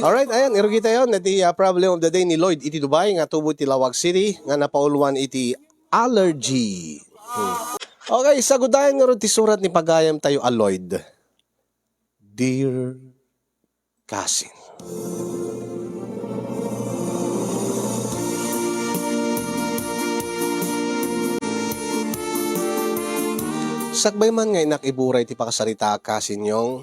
Alright, ayan, irugita yun. Iti problem of the day ni Lloyd iti Dubai nga tubo ti Lawag City nga napauluan iti allergy. Okay, sagudayan nga ron ti surat ni pagayam tayo a Lloyd. Dear Cousin. Sakbay man nga inakiburay ti pakasarita kasinyong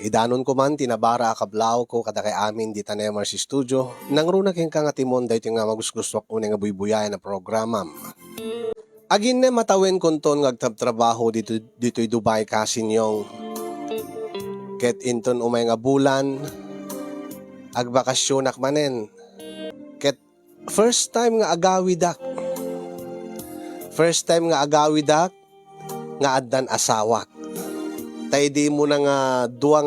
idanon ko man tinabara akablaw ko kada kay amin di tanemar si studio nang runa king nga timon dahito nga magusgusto ko nga buybuyayan na programa. Agin na matawen konton nga agtabtrabaho dito'y Dubai kasinyong ket inton umay nga bulan agbakasyonak manen ket first time nga agawidak nga addan asawak. Tay di mo na nga duwa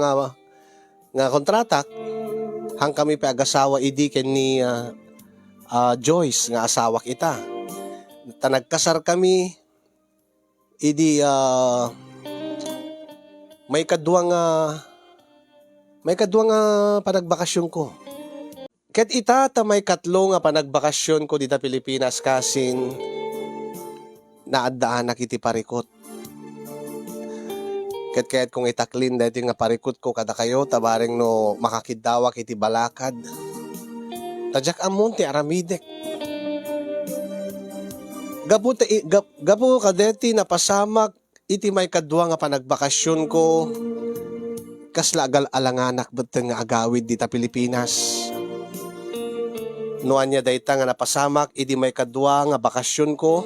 nga kontratak hang kami pa agasawa idi ken ni Joyce nga asawak ita. Tanagkasar kami idi may kadwa nga panagbakasyon ko. Ket ita ta may katlo nga panagbakasyon ko dita Pilipinas kasin naaddaan nakiti parikot. Ket kung itaklin dahito nga parikot ko kada kayo tabaring no makakidawak iti balakad. Tadyak amon ti aramidek. Gapu kadeti napasamak iti may kadwa nga panagbakasyon ko kasla alanganak beteng nga agawid dita Pilipinas. Noan niya dayta nga napasamak iti may kadwa nga bakasyon ko.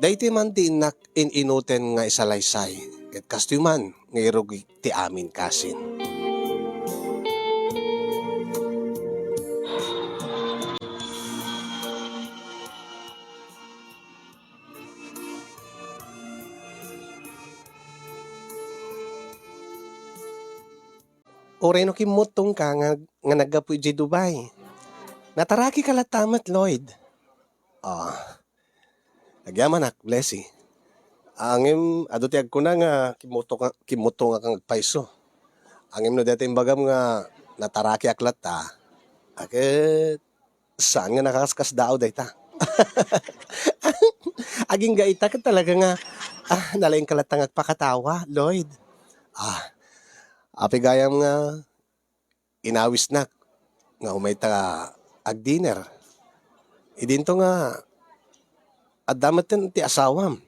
Dayti man ti inuten nga isalaysay. Ket kastoy man nga irugi ti amin kasin. Oreno kimutong ka nga nagapu di Dubai. Nataraki ka latamat, Lloyd. Nagyamanak, blessy. Angim, adutiag ko na nga, kimuto nga kang paiso. Angim no dati bagam nga, nataraki aklat ta. Akit, saan nga nakakaskas dao dayta? Aging gaita ka talaga nga, nalaing kalatang agpakatawa, Lloyd. Apigayam nga, inawis na, nga umay ta ag-dinner. Idinto nga, at damat ti asawam,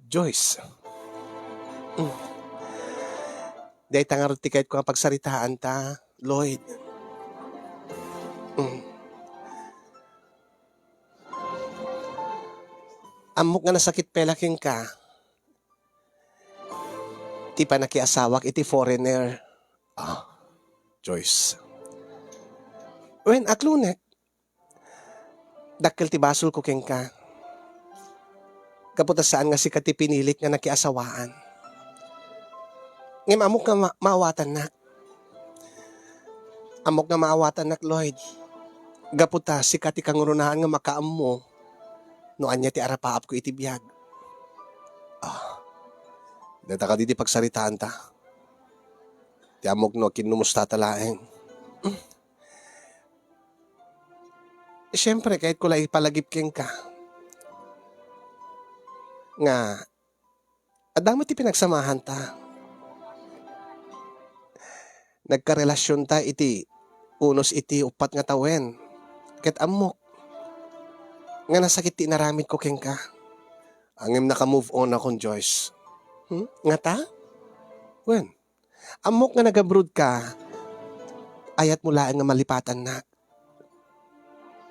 Joyce. Dahil tangarot ti kahit ko ang pagsaritaan ta, Lloyd. Amok nga nasakit pelaking ka. Ti pa nakiasawak iti foreigner. Joyce. Wen aklunek. Dakkel ti basol ko keng ka. Kaputas saan nga si kati pinilik nga nakiasawaan. Ngem amok nga maawatan nak. Amok nga maawatan nak, Lloyd. Gaputa si kati kangurunahan nga makaam mo. Noan niya ti arapaap ko iti biyag. Data ka diti pagsaritaan ta. Ti amok no kinumusta talaeng. Siyempre kahit ko lang ipalagip keng ka. Nga, adamot ti pinagsamahan ta. Nagkarelasyon ta iti unos iti upat nga tawen. Ket amok. Nga nasakit ti naramid ko keng ka. Angim naka-move on akong Joyce. Nga ta? Wen, amok nga nag-abroad ka, ayat mo laang nga malipatan na.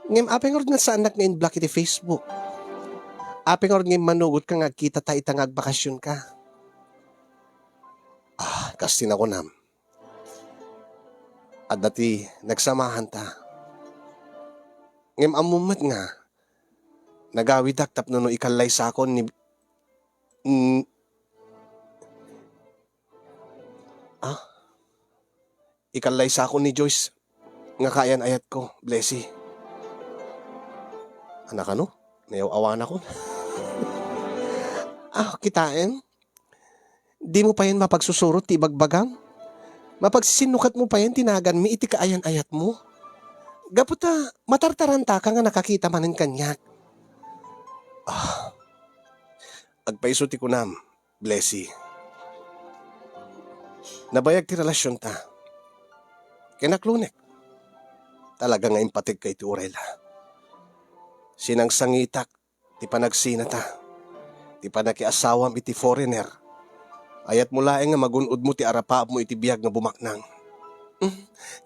Ngem apeng nga saan nga in-block iti Facebook. Apeng nga manugot ka nga kita ta itang agbakasyon ka. Kastin ako nam. At dati nagsamahan ta. Ngem amumat nga, nagawidak tapno no ikalay sa akon ni... Ikalay sa akon ni Joyce. Nga kayan ayat ko, blessy. Anak ano? Nayaw-awan ako. Kitain? Di mo pa yan mapagsusurot ti bagbagam? Mapagsinukat mo pa yan, tinagan mi, iti kaayan-ayat mo. Gaputa, matartaranta ka nga nakakita manin kanyak. Agpaiso ti kunam, Blessy. Nabayag ti relasyon ta. Kinaklunek. Talaga nga impatig kay ti Urela. Sinangsangitak, ti panagsina ta. Ti panakiasawam iti foreigner. Ayat mo laeng nga magunod mo ti arapaap mo iti biyag nga bumaknang.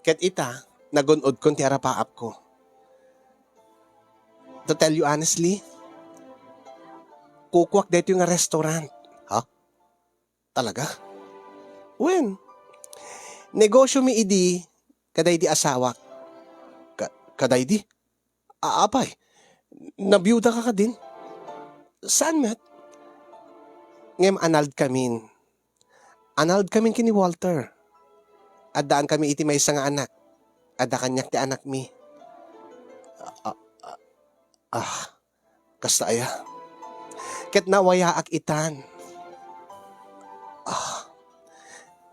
Ket ita, nagunod kon ti arapaap ko. To tell you honestly, kukwak dito yung restaurant. Ha? Talaga? When? Negosyo mi idi, kaday di asawa. Kaday di? Aapay, nabiyuda ka din? Saan met? Ngem anald kamin kini Walter. Adaan kami iti may nga anak. Ada kanyak ti anak mi. Kasta aya. Ket nawaya ak itan.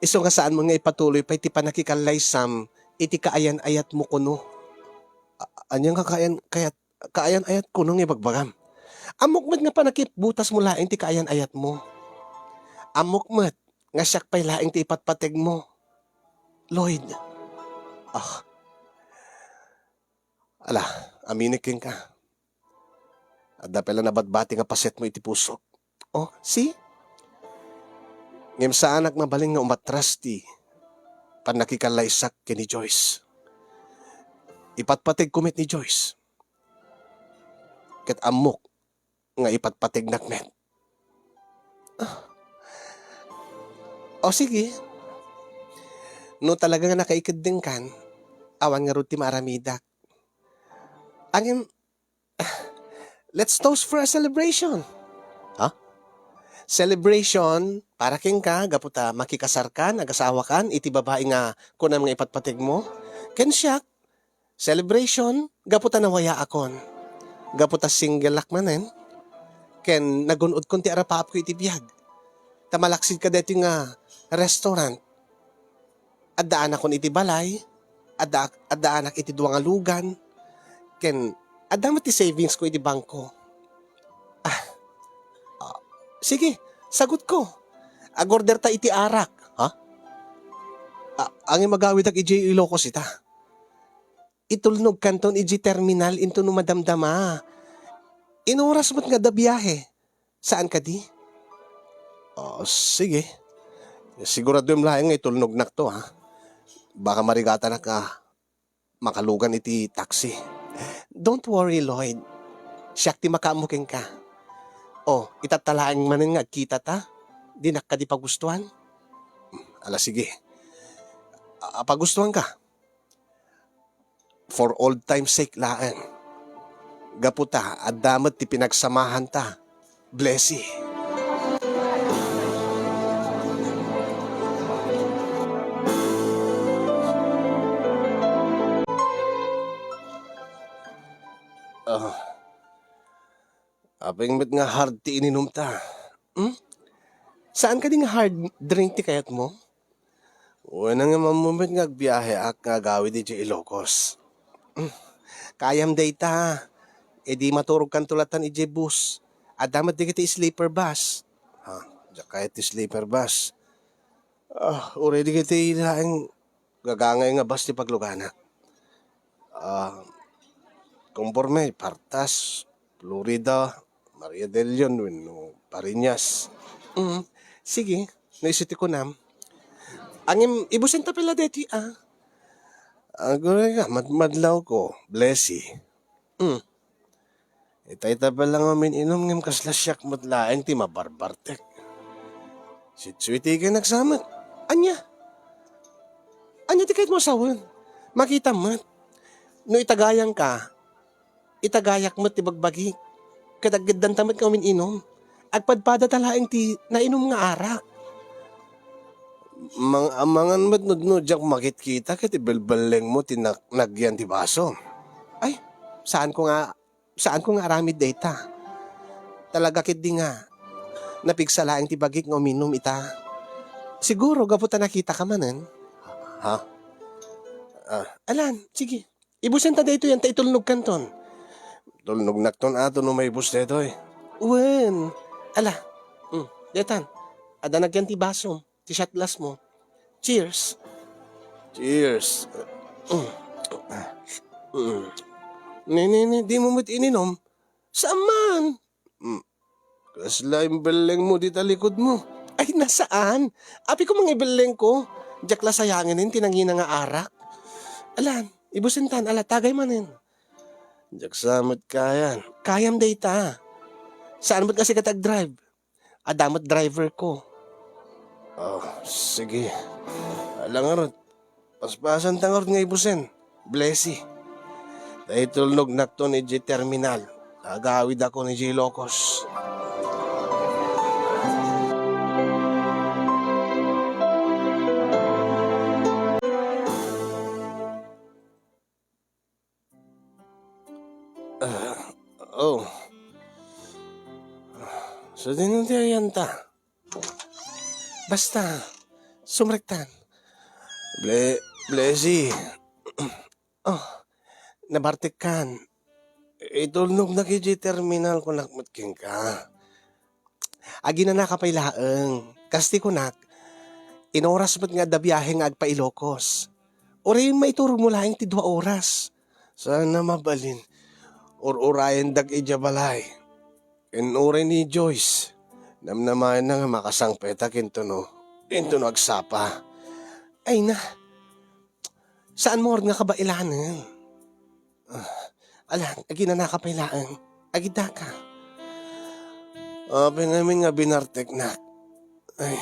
Iso nga saan mo nga ipatuloy pa iti panakikalaysam iti kaayan-ayat mo kuno. Anyang kaayan-ayat kuno nga ibagbagam. Amok met nga panakip butas mo laing ti kaayan-ayat mo. Amok met nga siyak pay laing ti ipatpateg mo. Lloyd. Ala, aminikin ka. Adda pala nabatbati nga paset mo iti pusok. Oh, see? Ngem sa anak mabaling nga umatras ti panakikalaysak kini Joyce. Ipatpatig kumit ni Joyce. Ket amok nga ipatpatig nakmet. O sige. No talaga nga nakaikid din kan, awan nga ruti maramidak. Angin, let's toast for a celebration. Ha? Celebration, para king ka, gaputa makikasar ka, nagasawa kan, iti babae nga kunam nga ipatpatig mo. Ken siyak, celebration, gaputa nawaya akon. Gaputa single lak manen. Ken nagunod kon ti arapaap ko iti biyag. Tamalaksid ka dito nga restaurant. Adda anak kon iti balay. Adda anak iti duwang alugan. Ken adda ti savings ko iti bangko. Sige, sagot ko. Agorder ta iti arak. Ha? Ang magawid ak iji Ilocos ita. Itulnog kanton iji terminal into no madamdama. Inuras mo't nga da biyahe. Saan ka di? Sige. Sigurado yung lahing nga itulnog nak to ha. Baka marigata na ka makalugan iti taxi. Don't worry, Lloyd. Siyak ti makamuking ka. Itatalaang manin nga kita ta. Di nak ka di pagustuhan. Ala sige. Pagustuhan ka. For old time's sake laan. Gaputa, adamat ti pinagsamahan ta. Blessy. Apeng met nga hard ti ininom ta. Saan ka di nga hard drink ti kayat mo? Wala nga mamumit nga agbiyahe ak nga gawid di Ilocos. Kayam day ta. E di maturog kan tulatan ije bus. Adamat di kiti sleeper bus. Diya kaya ti sleeper bus. Uri di kiti ilaing gagangay nga bus ti paglugana. Conforme, Partas, Florida, Maria del Leon, Pariñas. Sige, naisiti ko nam. Angim, ibusin ta pala deti Agore ka, madlaw ko, Blessy. Itay-ta pa lang amin inom ngim kaslasyak matlaeng ti mabarbartek. Sitsuiti kayo nagsamat. Anya ti kahit mo asawan. Makita mat. No itagayang ka, itagayak mat ti bagbagi. Kadagdan tamat ka amin inom. Agpadpada talaeng ti nainom nga arak. Mangan mat nudnudyak makit kita ket ibelbeleng mo ti nagyan ti baso. Ay, saan ko nga aramid data. Talaga kit di nga. Napigsalaang ti bagik nga uminom ita. Siguro gaputa nakita ka manen. Ha? Alan, sige. Ibusin ta dito yan, ta itulnog kanton. Tulnog nakton ato no may bus dito eh. Wen. Ala. Detan. Ada nagyan ti baso. Ti shot glass mo. Cheers. Cheers. Ni, di mo mo't ininom. Saan? Kasla yung beleng mo di talikod mo. Ay, nasaan? Api ko mga ibeleng ko. Diyak la sayangin tinangina nga arak. Alan, ibusintan, ala, tagay manin. Diyak samot kayan. Kayam data. Saan mo't kasi katag-drive? Adamot driver ko. Oh, sige. Alang arot. Paspasan tangor nga ibusin. Blessy. Dahil tulnog nakto ni G Terminal. Agawid ako ni G Locos. Oh. So dinuntiyan ta. Basta. Sumrektan. Blessy. Oh. Nabartik kan. Itulnog na kiji terminal ko nakmatking ka. Agi na nakapay laeng. Kasti ko nak. Inoras mo't nga da biyahe nga agpa Ilocos. Uri maituro mo laeng ti 2 oras. Sana mabalin. Urayan dag ijabalay. Inuray ni Joyce. Namnamayan na nga makasangpeta kinto no. Kinto no agsapa. Ay na. Saan mo nga kabailanan? Alang, agi na nakapailaan. Agida ka. Abi namin nga binartek na. Ay.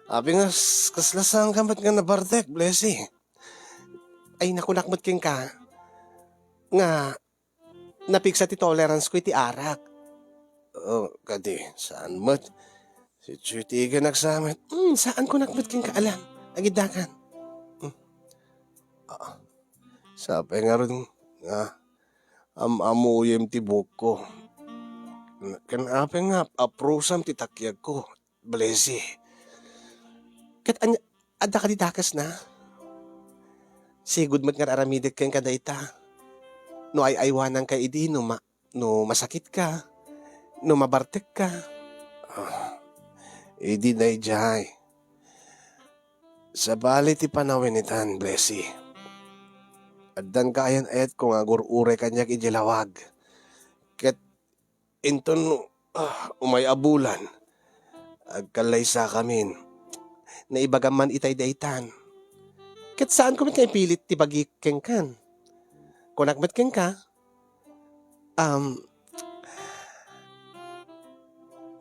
Abi nga kaslasang kamat nga nabartek, Blessy. Ay nakunakmat king ka. Nga, napiksa ti tolerance ko iti arak. Oh, kadi, saan mo't? Si Chuti ka nagsamit. Saan ko nakmat king ka, Alan? Agidakan. Sabi nga rin nga, amuyem ti buko. Kanapi nga, aprosam ti takyag ko. Blessy. Kat ada ka ditakas na? Sigud mo't nga aramidik kang kadayta. No ay aywanan ka idi, no masakit ka. No mabartek ka. Idi na ijay. Sa bali ti panawin itan, Blessy. Addan kayan ayat kung agurure kanyak ijilawag. Ket inton umay abulan. Agkalay sa kamin. Na ibagaman itay daytan. Ket saan ko kay pilit ti bagikeng kan? Kunakmet keng ka?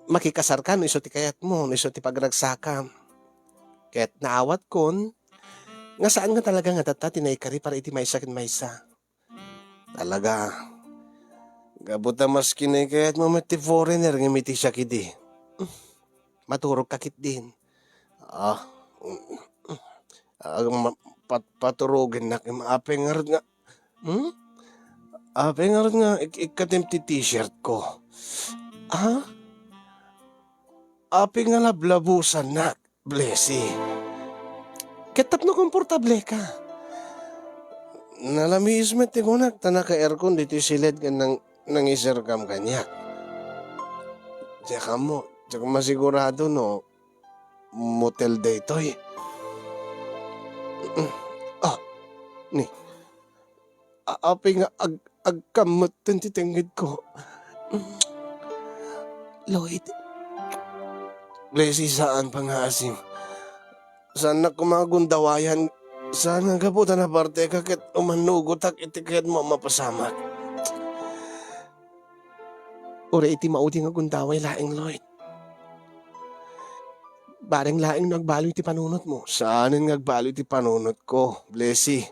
Makikasar ka no iso ti kayat mo, no iso ti pagragsakam. Ket naawat kon, nga saan nga talaga nga tata tinaykari para iti maysa ken maysa. Talaga. Gabuta mas kinikayat mo ti foreigner nga miti siya kidi. Maturog kakit din. Paturogin na ape nga rin nga. Ape nga rin nga ikatim ti t-shirt ko. Ape nga lablabusan na, Blessy. Ketap no komportable ka. Nalamismet ti kunak, tanaka aircon dito silid ka nang isirkam kanyak. Tsaka mo, tsaka masigurado no, motel dito eh. Ni. Api nga agkamot ti tinggid ko. Lloyd. Blessy saan pa nga asim. Saan na kumagundawayan. Saan nga kaputa na parte ka ket umanugotak itikayat mo mapasamak. Uri iti mauti nga gundaway laing Lloyd. Bareng laing nagbalo iti panunot mo. Saanin nagbalo iti panunot ko, Blessy?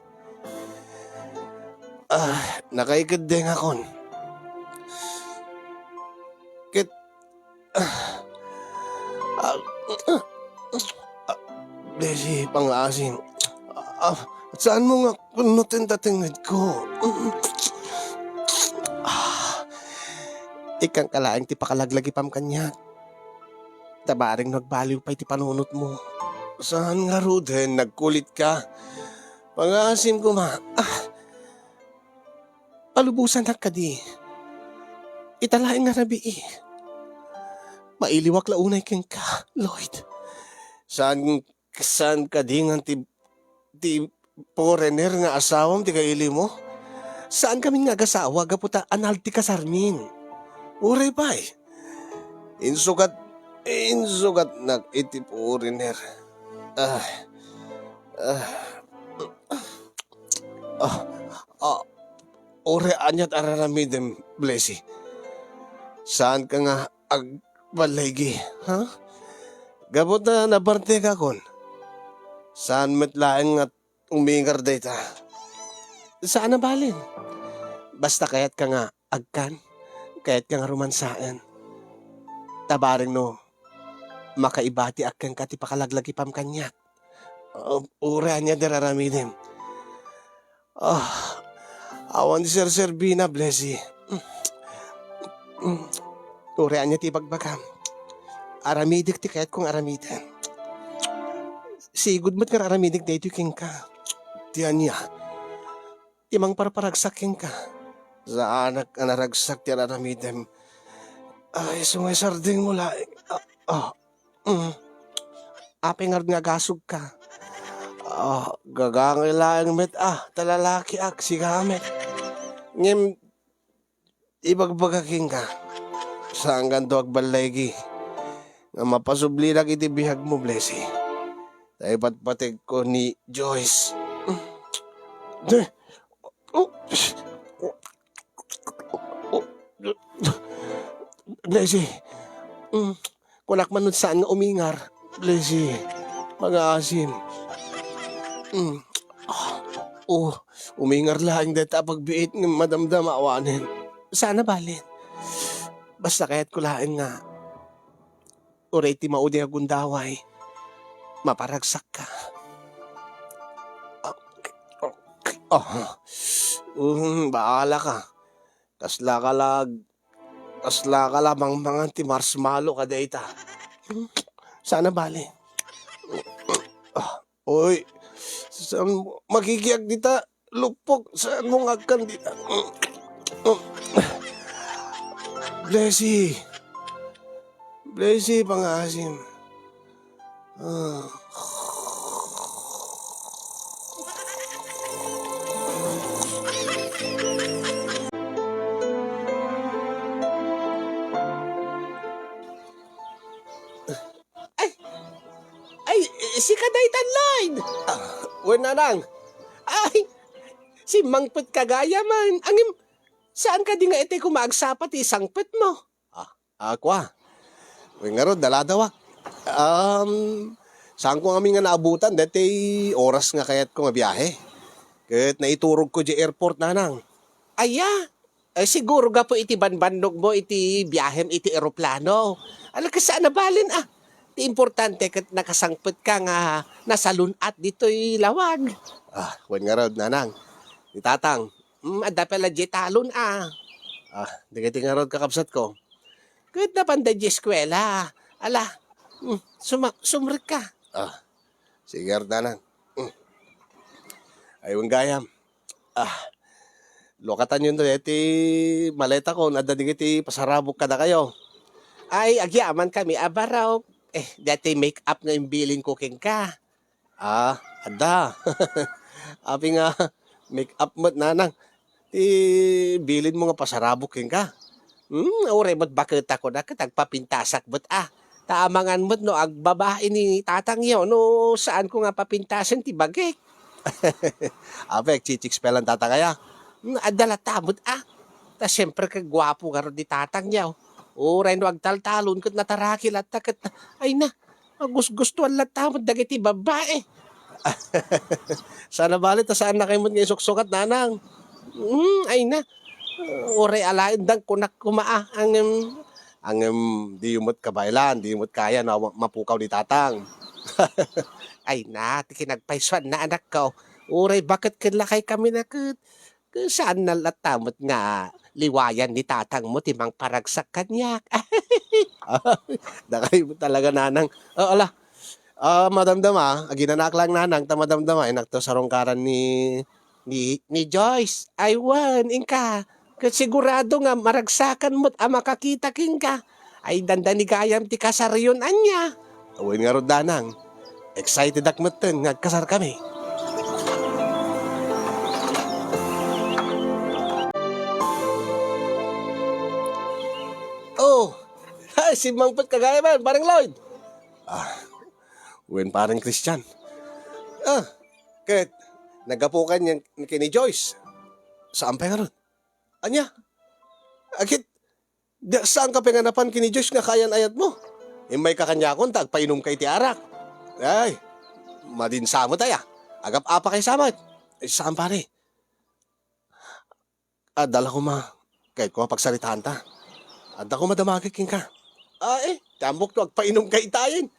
Nakaikad din akon. Ket, Blessy, pang-asin. Saan mo nga kunutin tatingid ko? Ikang kalaing ti pakalaglagi pam kanya. Tabaring nagbaliw pa iti panunot mo. Saan nga Ruden, nagkulit ka? Pangasim ko ma. Palubusan na ka di. Italain nga rabi eh. Mailiwak launay ken ka, Lloyd. Saan ka di nga ti foreigner nga asawam ti kaili mo? Saan kami nga gasawa gaputa anal ti kasarmin? Uray bay. Insugat nag iti foreigner. Ah, ah, ah, ah, ore anyat araramidem, Blessy. Saan ka nga agbalagi, ha? Gabot na nabarte ka kon. Saan metlaeng at umingar data? Saan na balin? Basta kayat ka nga agkan, kayat ka nga rumansaan. Tabaring no, makaibati agkan ka ti pakalaglagi pam kanyat. Ure anya dararamidem. Awan di Sir Servina, Blessy. Ure anya ti bagbagam. Aramidik ti kayat kong aramidan. Sigud mo't nga aramidik dito king ka. Ti anya. Imang parparagsak king ka. Sa anak anaragsak ti aramidem. Ay, sungay sarding mula. Apeng nga gasog ka. Gagangilaang met talalaki si gamet. Ngem, ibagbagaking ka. Saan ganto agbalagi. Nga mapasubli lang iti bihag mo, Blessy. Dahil patpatig ko ni Joyce. Blessy. Kunak man nun saan nga umingar. Blessy. Mag-aasim. Umingar lang data pagbiit ng madamdam awanin. Sana balin. Basta kaya't kulain nga. Uray ti maudi nga gundaway. Maparagsak ka. Baala ka. Kasla ka lamang mga ti marshmallow ka data. Sana bali. Oy, magigiyag dita, lupok, saan mo ngagkan dita? Blessy, pangasim. Ay, si Kadaytan Lloyd! Wala lang. Ay, si Mangpet kagaya man. Angim, saan ka di nga ite kumagsapat isang pet mo? Ako Uy nga ro, daladawa. Saan ko kami nga naabutan? Dati oras nga kayat ko nga biyahe. Kahit naiturog ko di airport na nang. Siguro ga po iti banbandog mo iti biyahem iti eroplano. Alam ka saan nabalin Ti importante kat nakasangpet ka nga nasalunat dito'y lawag. Wen nga rod, nanang. Itatang, ada pala di talon Digiti nga rod kakapsat ko. Kahit na panday di eskwela. Sumrik ka. Sige rod, nanang. Ayun gayam. Lokatan yun doon, maleta ko, nadadigiti pasarabok ka na kayo. Ay, agyaman kami, abaraw. Dati make up nga yung bilin cooking ka. Ada. Api nga, make up mo, nanang. Bilin mo nga pasarabok king ka. Ure mo't bakit ako na katagpapintasak mo't Taamangan mo't no, agbabae ni tatang yun, no, saan ko nga papintasan ti bagik. Apek, chichiks pelang tata kaya. Adala tamot Ta siyempre kagwapo ka ron di tatang yaw. Uray no agtaltalon kat natarakil at takat ay na. Gustuhan lang tamot dagiti babae. Sana balit saan na kayo mo ngayon suksukat nanang. Ay na. Uray alain dang kunak kumaa. Di umot kabaylan, di umot kaya na mapukaw ni tatang. Ay na, tikinagpaiswan na anak ko. Uray bakit kinlakay kami na saan nalatamot nga liwayan ni tatang mo timang paragsak kanyak. Dakay mo talaga nanang. Madamdama, aginanak lang nanang ta madamdama inak to sarongkaran ni Joyce. Ay wan, inka. Sigurado nga maragsakan mo't makakita king ka. Ay dandani gayam ti kasaryon anya. Awin nga rod danang. Excited ak moten nga kasar kami. Oh, ay, si Mangput kagaya man, parang Lloyd. Wen parang Christian. Kahit nagapukan yan kini Joyce. Saan pa nga ron? Anya? Akit, saan ka panganapan kini Joyce nga kayan ayat mo? May kakanya akong tagpainom kay ti arak. Ay, madinsa mo tayo. Agap apa kay samat. Saan pare? Dala ko kahit ko mapagsalitaan ta. Ako madamagikin ka. Tambok to agpainom kay itayin.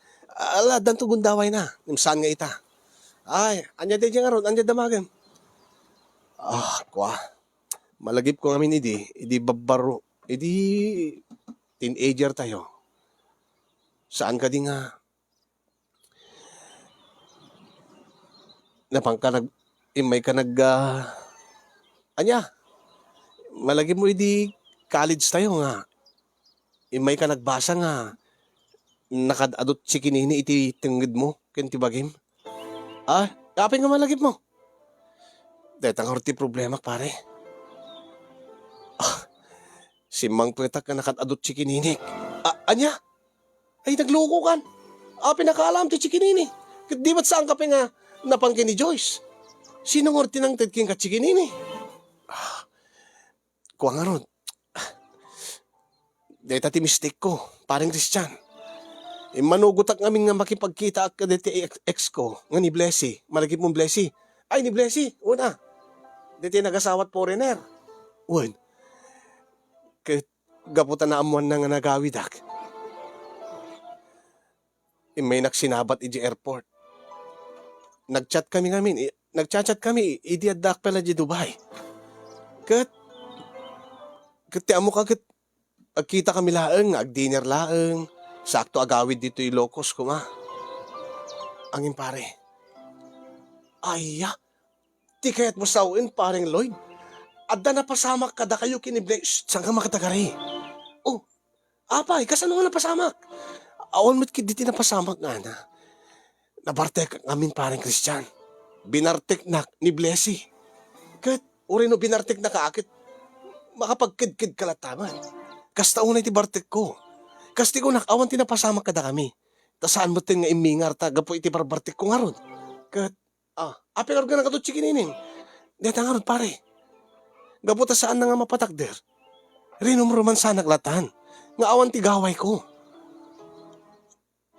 Dan to gundaway na. Saan nga ita? Ay, anya din nga ron, anya damagan. Kwa. Malagip ko ngamin idi babaro, idi teenager tayo. Saan ka di nga? Imay ka anya, malagip mo idi college tayo nga. Imay ka nagbasa nga, nakadadot si kinini iti tinggid mo, kentibagim. Kapin nga malagip mo. Detang horti problema, pare. Si Mang Petak ka nakadadot si kinini. Anya? Ay, nagloko kan. Pinakaalam ti si kinini. Di ba't saan ka nga napangkin ni Joyce? Sino ngorti ng tedking ka si kinini? Kuha nga ron. Deta ti mistake ko, parang Christian. Manugutak ngamin nga makipagkita ak deti ex ko, nga ni Blessy. Malagip mong Blessy. Ay, ni Blessy, una. Deti nagasawat foreigner. Uwan. Kahit gaputan na amuan na nga nagawid ak. May nagsinabat iji airport. Nagchat kami ngamin, nagchat kami, idi adak pala di Dubai. Kat amo kagat, agkita kami laeng, ag-dinner laeng, sakto agawid dito Ilocos ko Angin pare. Ti kaya't mo sawin pareng Lloyd. Adda na pasamak kada kayo kiniblay, saan ka makatagari? Apay, kasano nga napasamak? Awan mo't diti napasamak nga na. Nabartek ngamin pareng Christian. Binartek na ni Blessy. Kat, uri no binartek na kaakit, makapagkid-kid kalataman. Kasta unay ti bartek ko. Kasti ko nakawan tinapasamak kada kami. Ta saan mo nga imingar ta, gapo iti barbartek ko nga ron. Kat, apingar ka na katutsi kininin. Deta nga ron pare. Gapo ta saan na nga mapatagder. Rinom roman sa naglatan. Nga awan ti gaway ko.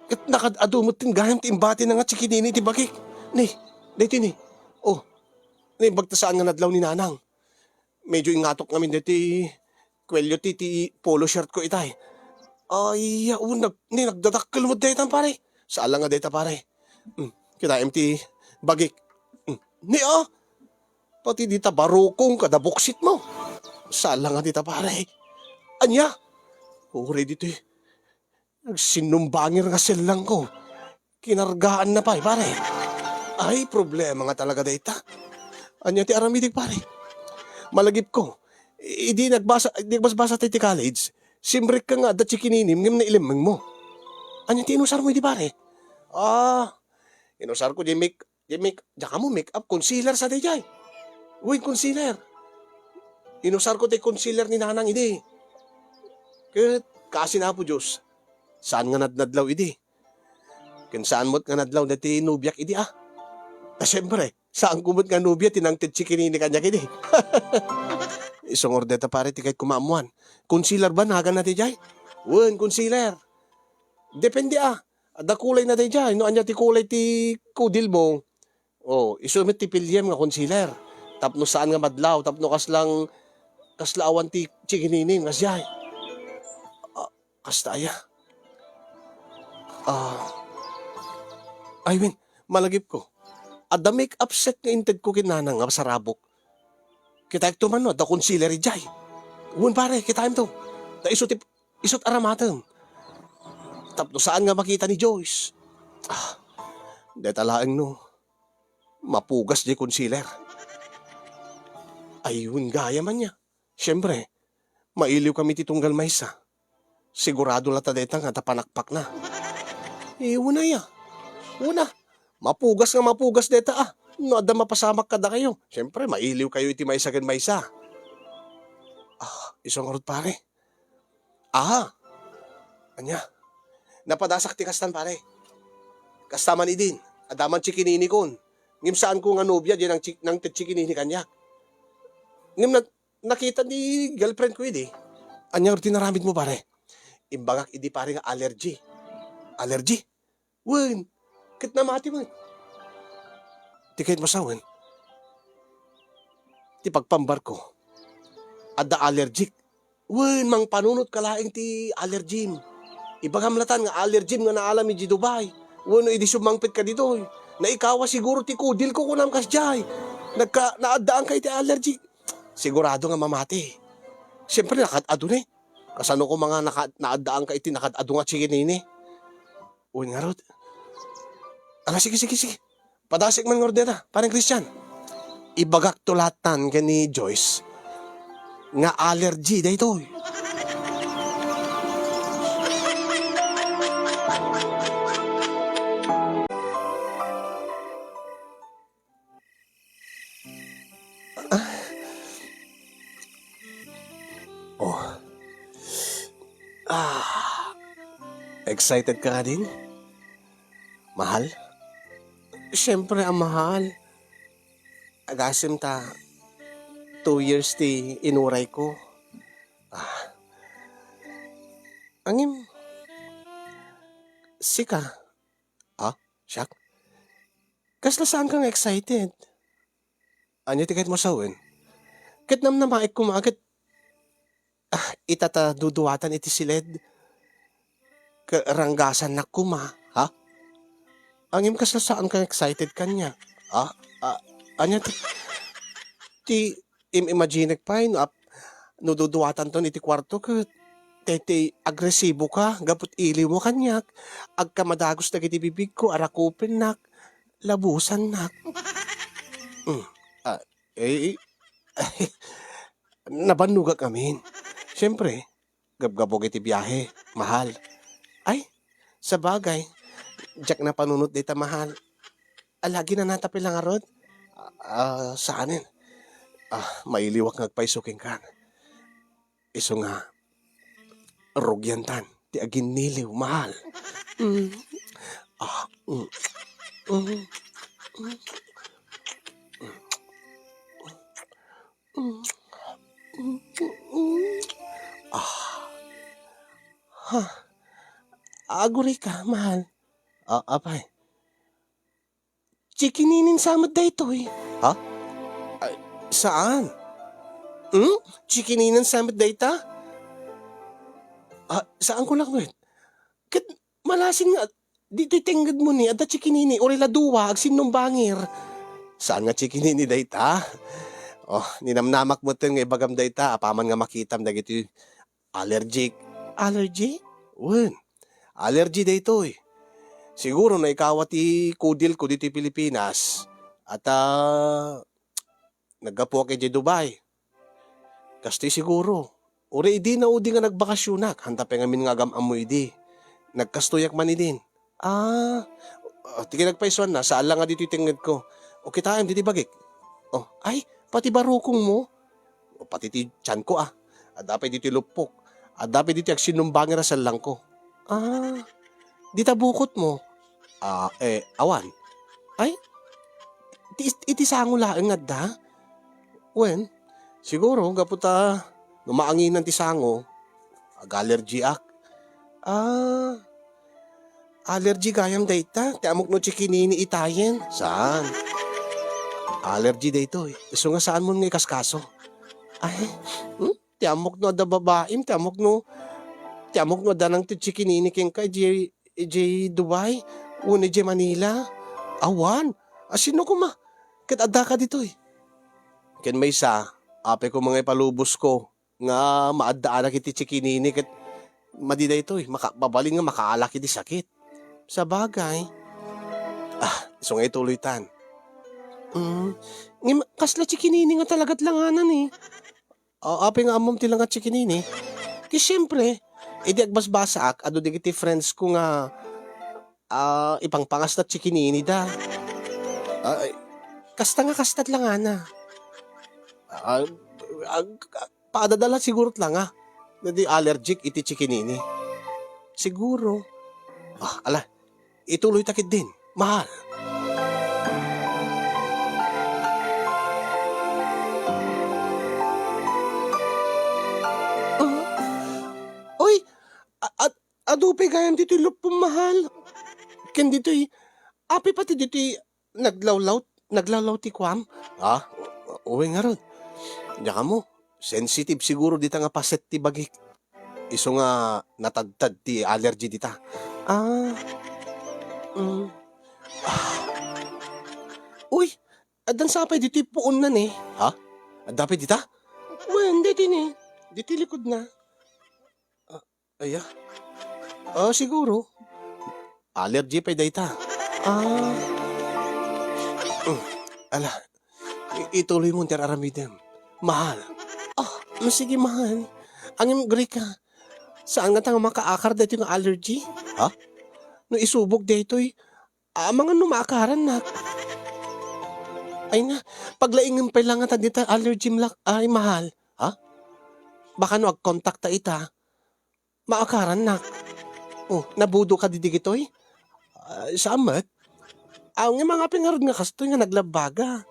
Kat nakadumot tin gayam ti imbati na nga tsikinini ti bagik. Dito ni. Bagtasaan nga nadlaw ni nanang. Medyo ingatok ngamin diti kwelyo ti polo shirt ko itay. Nagdadakkel mo daytan pare. Saan lang nga dayta pare. Kita ti bagik. Pati dita barukong kada buksit mo. Saan lang nga dita pare. Anya? Uri dito nagsinumbangir nga silang ko. Kinargaan na pare. Ay, problema nga talaga dayta. Anya ti aramidig pare. Malagip ko. Di nagbasa tayo ti college. Simrik ka nga dati kininim ngam na ilimang mo. Anya ti inusar mo di pare? Inusar ko di ka mo make up concealer sa di jay. Uy, concealer. Inusar ko ti concealer ni nanang idi. Kasi na po Diyos. Saan nga nadlaw idi? Saan mo't nga nadlaw dati nubyak idi siyempre, saan kumot nga nubya tinangtid si kinini kanya kini. Isang ordeta pare ti kahit kumamuan. Concealer ba nagan natin jay? Wen, concealer. Depende Ada kulay na tayo jay. No, anya ti kulay ti kudil mo. Isumit ti pilyem nga concealer. Tapno saan nga madlaw. Tapno kaslaawan ti chikininin. Kas jay. Kasta aya. Win, malagip ko. Ada make-up set nga inted ko kinanang nga sarabok. Kita ito man da concealer jay. Uwan pare, kita to. Da isot aramatem. Tapno saan nga makita ni Joyce. Deta laeng no, mapugas di concealer. Ayun gaya man niya. Siyempre, mailiw kami titunggal maysa. Sigurado lata deta nga tapanakpak na. Una ya. Una, mapugas deta ah. No, ada mapasamak kada kayo. Siyempre, mailiw kayo iti maysa gan maysa. Isang orod pare. Anya, napadasak ti kastan pare. Kastaman idin, adaman chikinini kon. Ngim saan ko nga nobya, di nang chikinini kanya. Ngim nakita ni girlfriend ko idi. Anya orti naramid mo pare. Imbagak idi pare nga allergy. Allergy? Wen, kit na mati mo. Ti kahit masawan. Ti pagpambar ko. Ada allergic. Wen, mang panunot kalaing ti allergym. Ibagamlatan nga allergym nga naalami di Dubai. Wen, idi sumangpit ka dito. Naikawa siguro ti kudil ko kunam kasjay. Naadaan kay ti allergic. Sigurado nga mamati. Siyempre nakatado na eh. Kasano ko mga naadaan ka iti nakatado nga chikinini. Wen nga rod. Sige. Padasik man ngordera, parang Christian. Ibagak tulatan gani Joyce. Nga allergy da ito. Excited ka nga din? Mahal? Siyempre ang mahal. Agasim ta, 2 years ti inuray ko. Angim, sika. Siyak? Kasla saan kang excited? Anya ti kahit masawin? Kahit namnamaik ko maagat, itata duduwatan iti siled. Karanggasan na kuma, ha? Angim kasla saan kang excited kanya? Anya ti imaginek pa yun, nududuwatan to iti kwarto ka, tete agresibo ka, gapot iliw mo kanyak, agka madagos na kiti bibig ko, arakupin nak, labusan nak. Nabanuga kami. Siyempre, gabgabog iti biyahe, mahal. Ay, sa bagay, Jack na panunot dita mahal. Alagi na natapil lang arod. Saanin? Mailiwak ngagpaisuking kan. Iso nga, rugyantan, ti agin niliw, mahal. Aguri ka, mahal. Apay. Chikininin samad da ito eh. Ha? Saan? Chikininin samad da ita? Saan ko lang wait? Kat malasin nga, di titinggad mo ni, ada chikinini, orila duwa, agsim nung bangir. Saan nga chikinini da ita? Ninamnamak mo ito nga ibagam da ita, apaman nga makitam da ito allergic. Allergy? Wen, allergy da ito eh. Siguro na ikaw ti kudil ko dito Pilipinas at naggapo kay Dubai. Kasti siguro. Uri idi na udi nga nagbakasyonak. Hanta pa ngamin nga gamam mo idi. Nagkastoyak man idin. Tiki nagpaisuan na. Saan lang nga dito itingad ko. O kitaan diti bagik. Ay, pati barukong mo. O pati ti tiyan ko dapat dito lupok. Dapat dito agsinumbangin na sa lang ko. Dita bukot mo. Awan. Ay, iti sangulaan nga da? Wen, siguro, gaputa, numaanginan ti sango, allergy ak. Allergy gayam da ita, ti amok no chikinini itayen. Saan? Allergy da ito eh. So nga saan mo nga ikaskaso? Ay, ti amok no da babaim, ti amok no da nang ti chikinini king kay Dubai. Una di Manila. Awan. Sino ko ma? Kat ada ka dito eh. Ken may isa, ape ko mga ipalubos ko. Nga maadaan na kiti chikinini. Kat madida ito eh. Babaling nga makaalaki di sakit. Sa bagay, So nga ituloy tan. Kasla chikinini nga talaga't langanan eh. Api nga amom tila nga chikinini. Ki siyempre, edi agbasbasa ak, ado digiti friends ko nga ipangpangas na chikinini da. Ay, kasta nga kastat lang ana. Paadadala siguro lang na di allergic iti chikinini. Siguro. Ala, ituloy takid din. Mahal. Oy, adupe gayam dito lupong mahal. Ken dito api pati dito naglawlaw ti kwam. Uwi nga ron. Diyan mo, sensitive siguro dita nga paset ti bagik. Iso nga natadtad ti allergy dita. Uy, adan sapay dito puon na ni. Adapay dita? Wen, dito ni. Dito likod na. Siguro. Allergy pa dita. Ala, ituloy mo tira aramidem. Mahal. Sige mahal. Ang Greka, saan nga tanga makaakar dito yung allergy? No isubok dito mga numaakaran na. Ay na, paglaingin pa lang nga dito allergy mlak, ay mahal. Baka no ag-contact ta ita, maakaran na. Nabudo ka didigitoy? Samat? Ang mga pingarod nga kastoy nga naglabaga.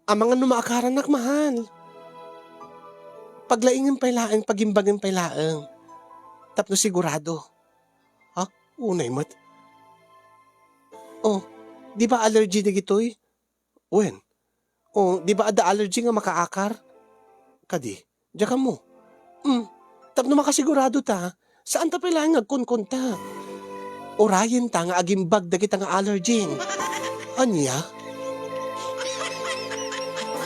Ang mga numaakaran nak mahal. Paglaingin pa ilaang, pagimbagin pa ilaang. Tapno sigurado. Unay mat. Di ba allergy na gitoy? Wen? Di ba ada allergy nga makaakar? Kadi, diyan ka mo. Tapno makasigurado ta, saan ta pala nga kunkunta? Orayin ta nga agimbag da kita nga allergen. Anya?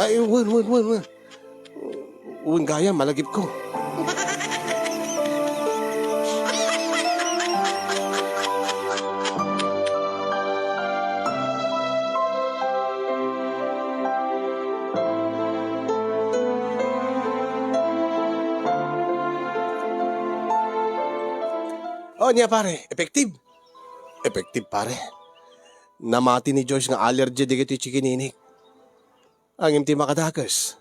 Ay, wen. Wen gaya, malagip ko. Niya pare, effective. Effective pare. Namati ni Joyce nga allergy di kiti chikininik. Ang imti makadakas.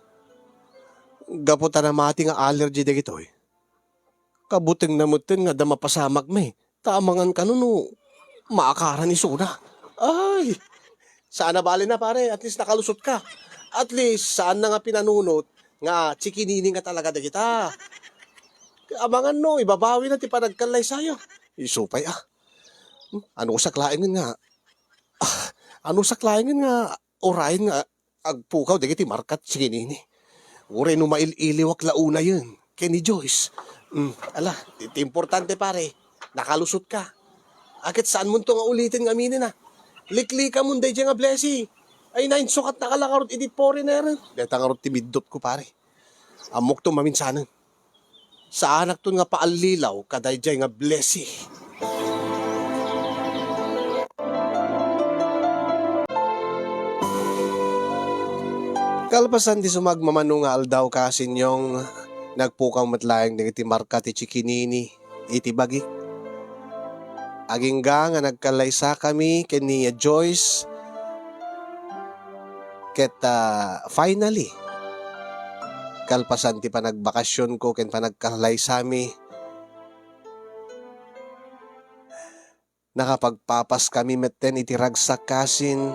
Gaputa namati nga allergy di kitoy. Kabuteng namutin nga damapasamag may. Tamangan kanuno, maakaran ni Suna. Ay, saan na bali na pare, at least nakalusot ka. At least saan na nga pinanunot nga chikinining nga talaga di kita. Abangan no, ibabawi na ti panagkalay sayo. Isupay Ano saklain nga? Ano saklain nga? Orayin nga agpukaw di kiti markat chikinini. Uray no maililiwak launa yun. Kenny Joyce. Ala, iti importante pare. Nakalusot ka. Akit saan mo to nga ulitin nga aminin na? Likli ka mo day nga blessy. Ay nain sukat nakalakarot iti foreigner. Deta nga rot timidot ko pare. Amok to maminsanan. Sa anak to nga paalilaw kaday nga blessy. Kalpasan di sumagmamano nga aldaw kasin yung nagpukaw matlayang ng iti marka ti chikinini iti bagik. Agingga nga nagkalaysa kami kani Joyce. Ket finally, kalpasan ti panagbakasyon ko ken panagkalaysa mi. Nakapagpapas kami metten iti ragsak kasin.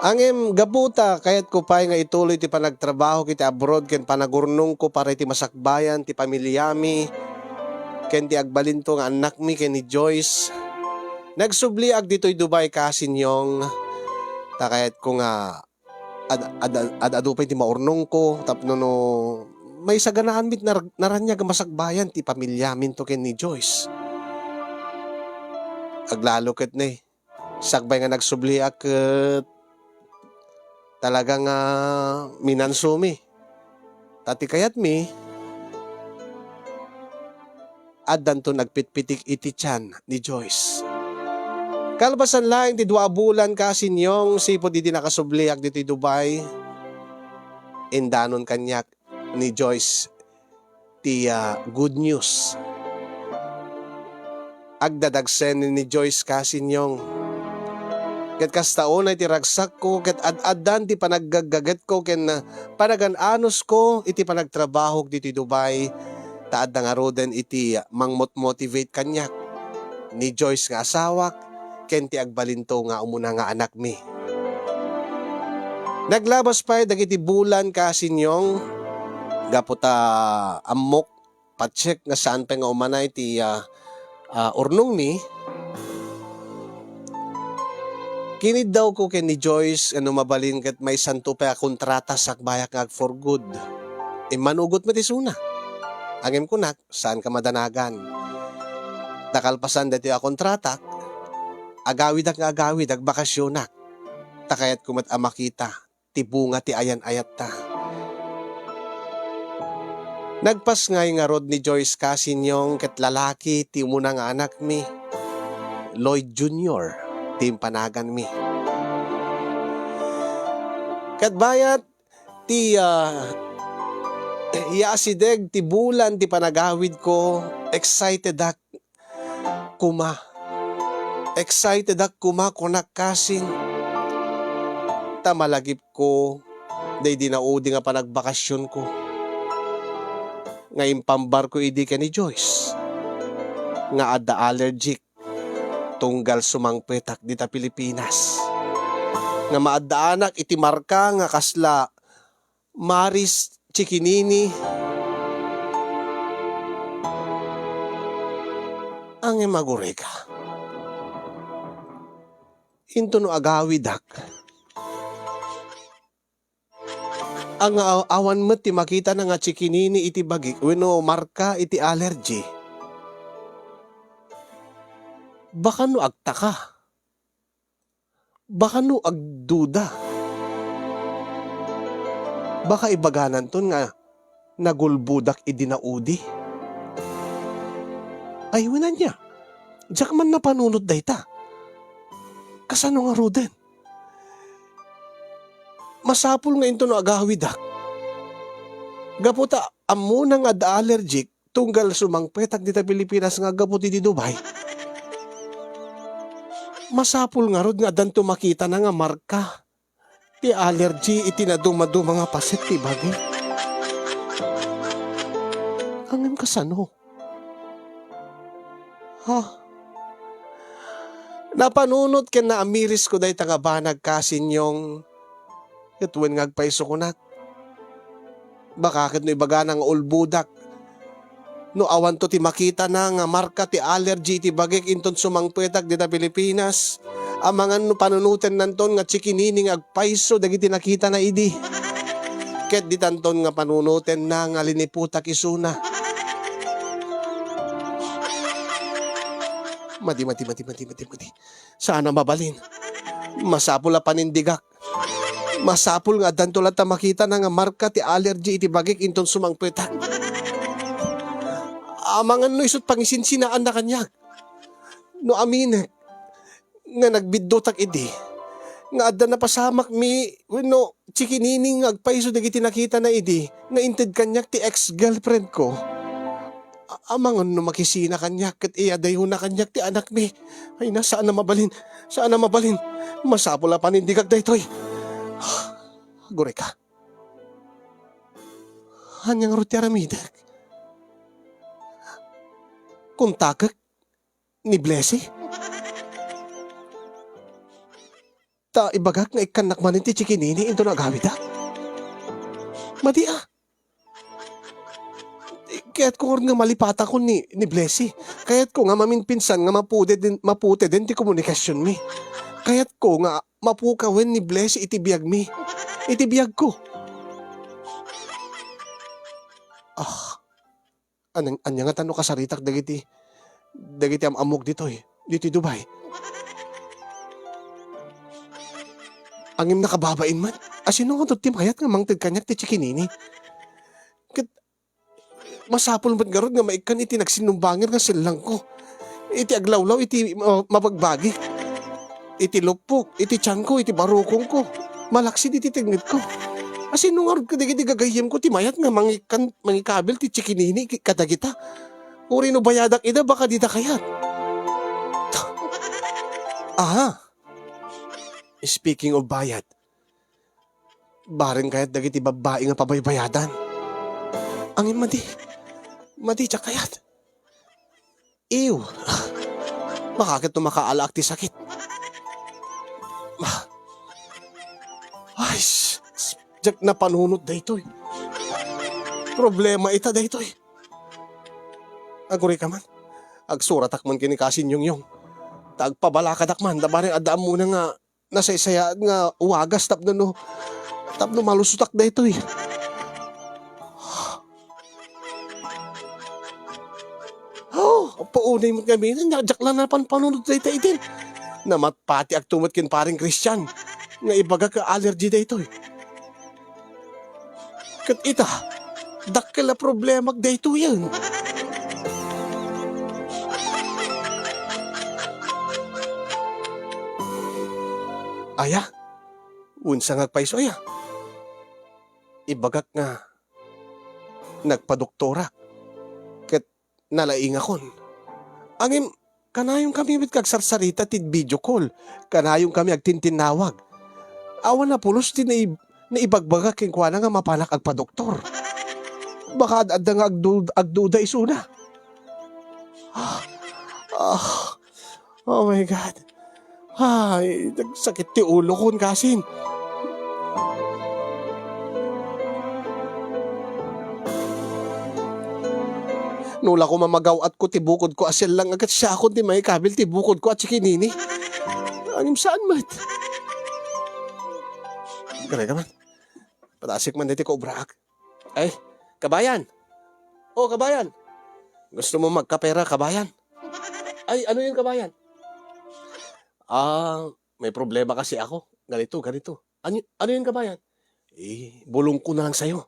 Angem gabuta kayat ko pay nga ituloy ti panagtrabaho kiti abroad ken panagurnong ko para iti masakbayan ti pamilyami ken ti agbalinto nga anak mi ken ni Joyce. Nagsubli ag ditoy Dubai kasin yung takayat ko nga adupay ti maurnong ko tapno no may saganaan mit naranyag masakbayan ti pamilyamin to ken ni Joyce. Aglalo ket ne sakbay nga nagsubli ak talagang minansumi. Tati kayat mi at danto nagpitpitik iti tiyan ni Joyce. Kalbasan lang ti 2 bulan kasinyong sipod iti nakasubliak diti Dubai. Indanon kanyak ni Joyce ti good news. Agdadagsen ni Joyce kasinyong. Ket kastaon ay ti ragsak ko ket ad-addan ti panaggagaget ko ken panagan-anos ko iti panagtrabaho diti Dubai. Taad nga roden iti mangmot-motivate kanyak ni Joyce nga asawak ken ti agbalinto nga umuna nga anak mi. Naglabas pa dagiti bulan kasinyong gaputa ammok pacheck nga saan pa nga umanay ti urnong mi. Kinid daw ko ken ni Joyce ano mabalin ket may santo pa kontrata sakbayak nga for good. Manugot mo ti suna. Angem ko nak saan ka madanagan. Nakalpasan dati a kontrata. Agawid agbakasyonak. Takayat kumat makita. Ti bunga ti ayan-ayat ta. Nagpas ngay nga rod ni Joyce kasinyong ket lalaki ti umuna nga anak mi. Lloyd Jr. ti panagan mi. Ket bayat ti iasideg ti bulan ti panagawid ko excited ak kuma. Excited ak kuma kunak kasing tamalagip ko day dinaudi nga panagbakasyon ko. Ngayon pambar ko idi ka ni Joyce nga adda allergic tunggal sumangpetak dita Pilipinas. Nga maadaanak iti marka nga kasla Maris Chikinini. Ang magureka. Into no agawidak. Ang awan mo ti makita na nga Chikinini iti bagik wenno marka iti allergy. Baka no agtaka. Baka no agduda. Baka ibaganan ton nga nagulbudak idinaudi. Ay winan niya. Diyak man napanunod dayta. Kasano nga roden? Masapul nga into no agawidak. Gaputa amuna nga da allergic tunggal sumangpetak dita Pilipinas nga gaputi di Dubai. Masapul nga rod nga danto makita na nga marka. Ti allergy iti na dumaduma nga pasit ti bagay. Angin kasano? Ha? Napanunot ken na amiris ko day tangabanag kasinyong ket wen ngagpaiso ko nak. Baka ket no ibaga ng ulbudak. No awan to ti makita na nga marka ti allergy ti bagek inton sumangpetak dita Pilipinas. Amangan no panunuten nanton nga Chikinini nga agpaiso dagiti nakita na idi. Ket ditanton nga panunuten na nga liniputak isuna. Mati. Sana mabalin. Masapul a panindigak. Masapul nga danto ta makita na nga marka ti allergy iti bagek inton sumangpetak. Amangan no isut pangisinsinaan na kanya. No amine nga nagbiddotak idi. Nga adda na pasamak mi wenno Chikinini nga agpaiso dagiti nakita na idi nga inted kanyak ti ex-girlfriend ko. Amangan no makisina kanyak ket iyadayon na kanyak ti anak mi. Ay saan na mabalin? Saan na mabalin? Masapol a panindigag daytoy. Goreka. Hanyang ruti aramidak. Kuntakak ni Blessy. Ta ibagak nga ikanak manin ti Chikinini into nagawid ah. Madi ah. Kaya't ko nga malipata ko ni Blessy. Kaya't ko nga maminpinsan nga mapute din ti komunikasyon mi. Kaya't ko nga mapukawen ni Blessy itibiyag mi. Itibiyag ko. Anya nga tano kasaritak dagiti amok ditoy. Dito Dubai. Angim nakababain man. Asino nga to tim kayat nga mangtid kanyak ti Chikinini. masapol man garod nga maikan iti nagsinumbangir nga silang ko. Iti aglawlaw, iti mabagbagi. Iti lupok, iti tiyan ko, iti barukong ko. Malaksid iti tingit ko. Asin nung arod kadigiti gagayim ko, ti mayat nga mangikabil, ti chikinini, kadagita. Uri no bayadak ida, baka dita kayat. Aha. Speaking of bayad, bareng kayat dagiti babae nga pabaybayadan. Angin madi tsa kayat. Ew. Bakit makaala ti sakit? Ay, jak na panunod daytoy. Problema ita daytoy. Aguri ka man. Agsuratak man kini kasin yung. Tagpabala ka man. Dabareng adaan mo na nga nasaysaya nga uwagas tapno malusutak daytoy. Paunay mo kami, jak lang na panunod daytoy itin. Namatpati ak tumat kin paring Christian. Nga ibaga ka allergy daytoy. Kat ita, dakkel na problema dayto yan. Aya, unsa nga paiso aya. Ibagak nga, nagpadoktora. Kat nalaing akon. Angin, kanayong kami mit kagsarsarita tid video call. Kanayong kami agtintinawag. Awan na pulos din na ibagbaga king kwa nga mapanak agpadoktor. Baka adda nga agduda isuna. Oh my God. Ay, nagsakit ti ulo ko kasin. Nula ko mamagaw at ko tibukod ko asel lang agad siya ako di may kabil tibukod ko at si kinini. Angim saan mat? Gare ka man. Patasik man dito ko ubrak. Ay, kabayan. Oh, kabayan. Gusto mo magkapera, kabayan? Ay, ano yun, kabayan? May problema kasi ako. Ganito. Ano yun, kabayan? Bulong ko na lang sa'yo.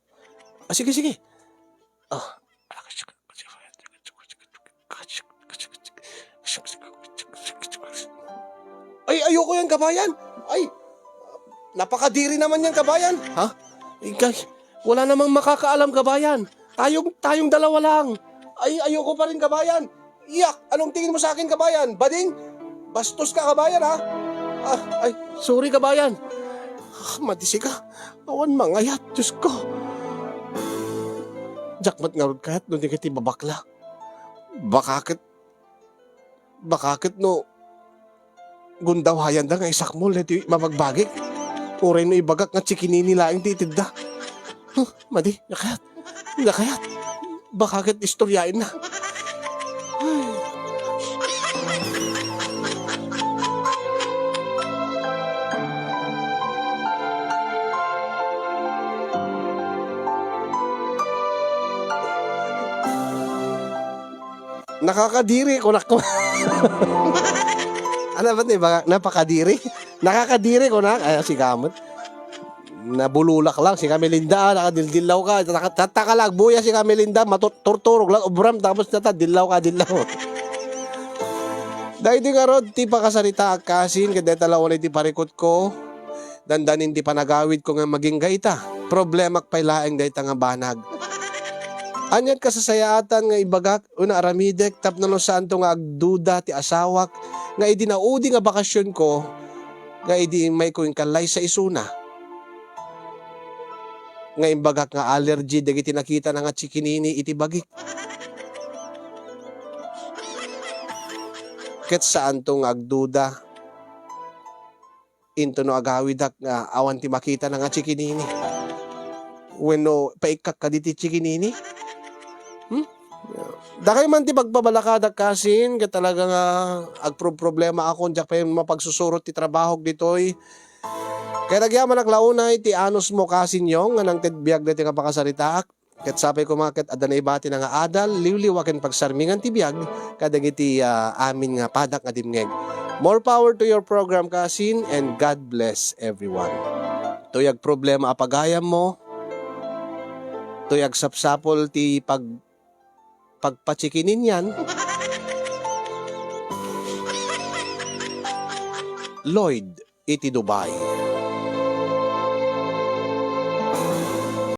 Sige. Ay, ayoko yan, kabayan. Ay, napakadiri naman yan, kabayan. Ha? Wala namang makakaalam, kabayan. Tayong dalawa lang. Ay, ayoko pa rin, kabayan. Iyak, anong tingin mo sa akin, kabayan? Bading? Bastos ka, kabayan, ha? Ay, sorry, kabayan. Madisi ka. Awan mangayat, Diyos ko. Jakmat nga rin kahit doon di kiti babakla. Bakakit no, gundaw hayan da nga isakmol, ito mabagbagik. Uray no ibagak nga chikinini laing titid da. Madi, nakayat. Bakakit istoryain na. Nakakadiri ko nak. Ano ba ni ba napakadiri? Nakakadiri ko na ay si gamot. Nabululak lang si Camelinda, nakadildilaw ka, tataka lang buya si Camelinda, matuturturog lang ubram tapos dilaw ka. Dahil di nga rod, ti pakasarita kasin, kada talawan ti parikot ko, dandanin ti panagawid ko nga maging gaita. Problemak pay laeng dayta nga banag. Anyat kasasayaatan nga ibagak, una aramidek, tapno no santo nga agduda ti asawak, nga idinaudi nga bakasyon ko, nga idi may ko kalay sa isuna. Nga imbagak nga allergy, dagiti nakita na nga chikinini iti bagik. Ket saan to nga agduda, into no agawidak nga awan ti makita na nga chikinini. Wenno paikak ka diti chikinini. Dakay man ti pagbabalakadak kasin, ket talaga nga agproblema ako, jak pa yung mapagsusurot ti trabaho ditoy. Kaya nagyaman naglaunay ti anos mo kasin yung nga nang tedbiag dito nga pakasaritaak. Ket sapay ko mga ket adanay bati na nga adal, liwliwaken pagsarmingan ti biag, kadag iti amin nga padak nga dimngeg. More power to your program kasin, and God bless everyone. Tuyag problema apagayam mo, tuyag sapsapol ti pagpatsikinin yan, Lloyd, iti Dubai.